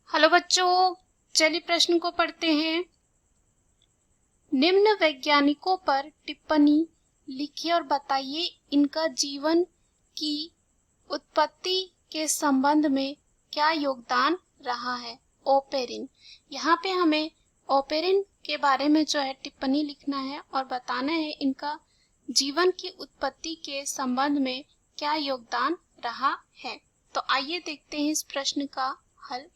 Hello बच्चों, चलिए प्रश्न को पढ़ते हैं। निम्न वैज्ञानिकों पर टिप्पणी लिखिए और बताइए इनका जीवन की उत्पत्ति के संबंध में क्या योगदान रहा है। ओपेरिन, यहाँ पे हमें ओपेरिन के बारे में जो है टिप्पणी लिखना है और बताना है इनका जीवन की उत्पत्ति के संबंध में क्या योगदान रहा है। तो आइए देखते हैं इस प्रश्न का हल।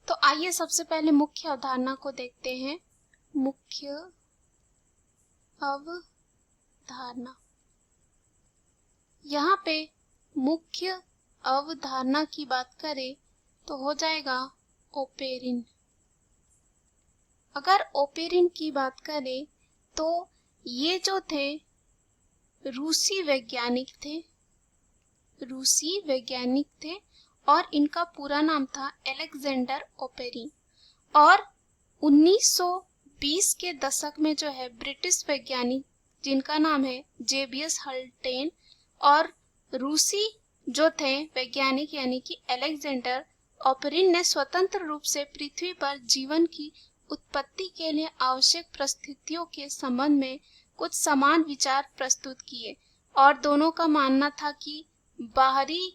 तो आइए सबसे पहले मुख्य अवधारणा को देखते हैं। मुख्य अवधारणा, यहाँ पे मुख्य अवधारणा की बात करें तो हो जाएगा ओपेरिन। अगर ओपेरिन की बात करें तो ये जो थे रूसी वैज्ञानिक थे और इनका पूरा नाम था अलेक्जेंडर ओपेरिन। और 1920 के दशक में जो है ब्रिटिश वैज्ञानिक जिनका नाम है जेबियस हल्टेन और रूसी जो थे वैज्ञानिक यानी कि अलेक्जेंडर ओपेरिन ने स्वतंत्र रूप से पृथ्वी पर जीवन की उत्पत्ति के लिए आवश्यक परिस्थितियों के संबंध में कुछ समान विचार प्रस्तुत किए और दोनों का मानना था कि बाहरी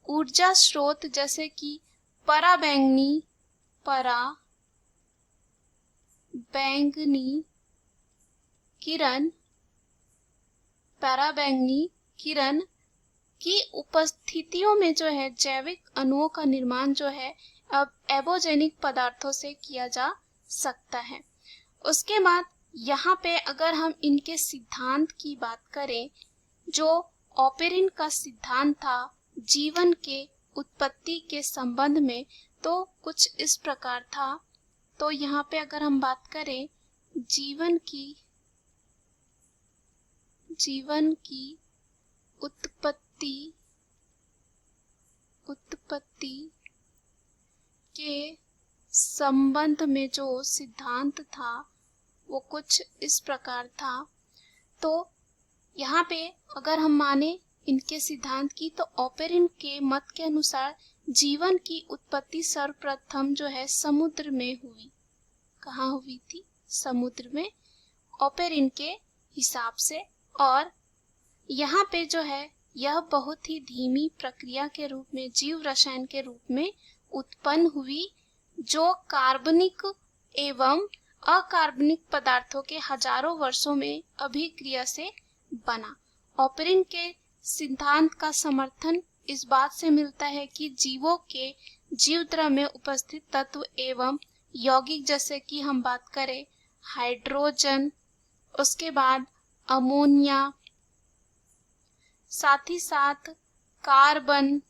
ऊर्जा स्रोत जैसे कि पराबैंगनी किरण की उपस्थितियों में जो है जैविक अणुओं का निर्माण जो है अब एबोजेनिक पदार्थों से किया जा सकता है। उसके बाद यहाँ पे अगर हम इनके सिद्धांत की बात करें, जो ओपेरिन का सिद्धांत था जीवन के उत्पत्ति के संबंध में, तो कुछ इस प्रकार था। तो यहाँ पे अगर हम बात करें जीवन की उत्पत्ति के संबंध में जो सिद्धांत था वो कुछ इस प्रकार था। तो यहाँ पे अगर हम माने इनके सिद्धांत की तो ओपेरिन के मत के अनुसार जीवन की उत्पत्ति सर्वप्रथम जो है समुद्र में हुई। कहाँ हुई थी? समुद्र में, ओपेरिन के हिसाब से। और यहाँ पे जो है यह बहुत ही धीमी प्रक्रिया के रूप में जीव रसायन के रूप में उत्पन्न हुई, जो कार्बनिक एवं अकार्बनिक पदार्थों के हजारों वर्षों में अभिक्रिया से बना। ओपेरिन के सिद्धांत का समर्थन इस बात से मिलता है कि जीवों के जीवद्रव्य में उपस्थित तत्व एवं यौगिक जैसे कि हम बात करें हाइड्रोजन, उसके बाद अमोनिया, साथ ही साथ कार्बन,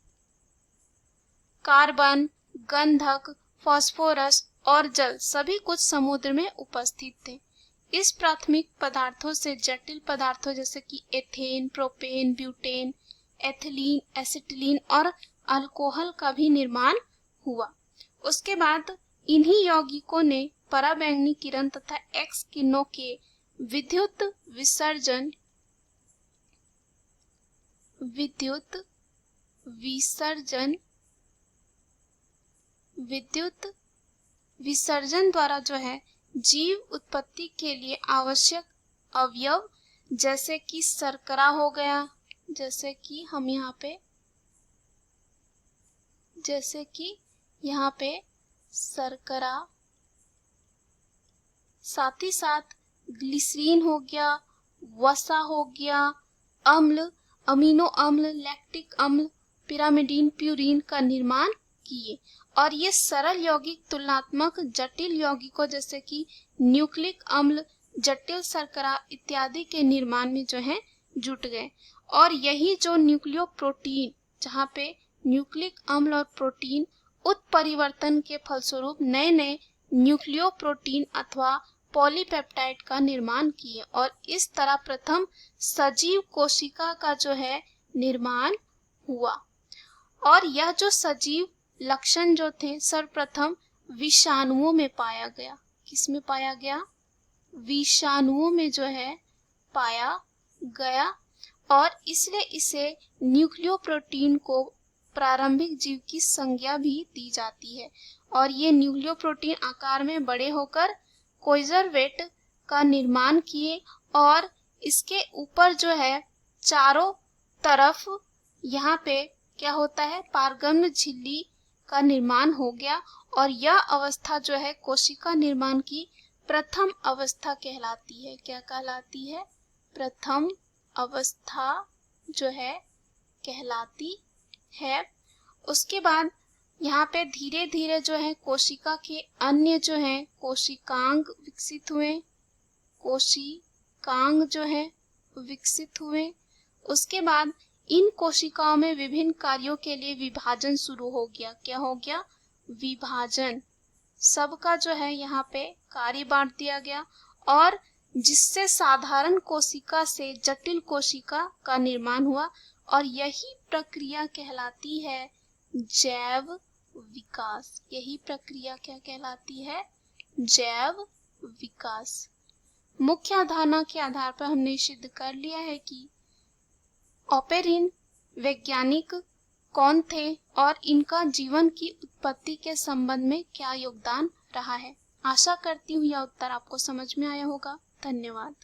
गंधक, फास्फोरस और जल सभी कुछ समुद्र में उपस्थित थे। इस प्राथमिक पदार्थों से जटिल पदार्थों जैसे कि ethane, propane, butane, ethylene, acetylene और अल्कोहल का भी निर्माण हुआ। उसके बाद इन्हीं यौगिकों ने पराबैंगनी किरण तथा एक्स किरणों के विद्युत विसर्जन द्वारा जो है जीव उत्पत्ति के लिए आवश्यक अवयव जैसे कि शर्करा हो गया, जैसे कि यहाँ पे शर्करा, साथ ही साथ ग्लिसरीन हो गया, वसा हो गया, अम्ल, अमीनो अम्ल, लैक्टिक अम्ल, पिरामिडीन, प्यूरिन का निर्माण किए। और ये सरल यौगिक तुलनात्मक जटिल यौगिकों जैसे कि न्यूक्लिक अम्ल, जटिल शर्करा इत्यादि के निर्माण में जो है जुट गए। और यही जो न्यूक्लियोप्रोटीन, जहाँ पे न्यूक्लिक अम्ल और प्रोटीन उत्परिवर्तन के फलस्वरूप नए नए न्यूक्लियोप्रोटीन अथवा पॉलीपेप्टाइड का निर्माण किए और इस तरह प्रथम सजीव कोशिका का जो है निर्माण हुआ। और यह जो सजीव लक्षण जो थे सर्वप्रथम विषाणुओं में पाया गया। किसमें पाया गया? विषाणुओं में जो है पाया गया। और इसलिए इसे न्यूक्लियोप्रोटीन को प्रारंभिक जीव की संज्ञा भी दी जाती है। और ये न्यूक्लियोप्रोटीन आकार में बड़े होकर कोइजरवेट का निर्माण किए और इसके ऊपर जो है चारों तरफ यहाँ पे क्या होता है, पारगम्य झिल्ली का निर्माण हो गया। और यह अवस्था जो है कोशिका निर्माण की प्रथम अवस्था कहलाती है। क्या कहलाती है? प्रथम अवस्था जो है कहलाती है। उसके बाद यहाँ पे धीरे धीरे जो है कोशिका के अन्य जो है कोशिकांग विकसित हुए, कोशिकांग जो है विकसित हुए। उसके बाद इन कोशिकाओं में विभिन्न कार्यों के लिए विभाजन शुरू हो गया। क्या हो गया? विभाजन। सबका जो है यहाँ पे कार्य बांट दिया गया और जिससे साधारण कोशिका से जटिल कोशिका का निर्माण हुआ। और यही प्रक्रिया कहलाती है जैव विकास। यही प्रक्रिया क्या कहलाती है? जैव विकास। मुख्य अवधारणा के आधार पर हमने सिद्ध कर लिया है कि ओपेरिन वैज्ञानिक कौन थे और इनका जीवन की उत्पत्ति के संबंध में क्या योगदान रहा है। आशा करती हूँ यह उत्तर आपको समझ में आया होगा। धन्यवाद।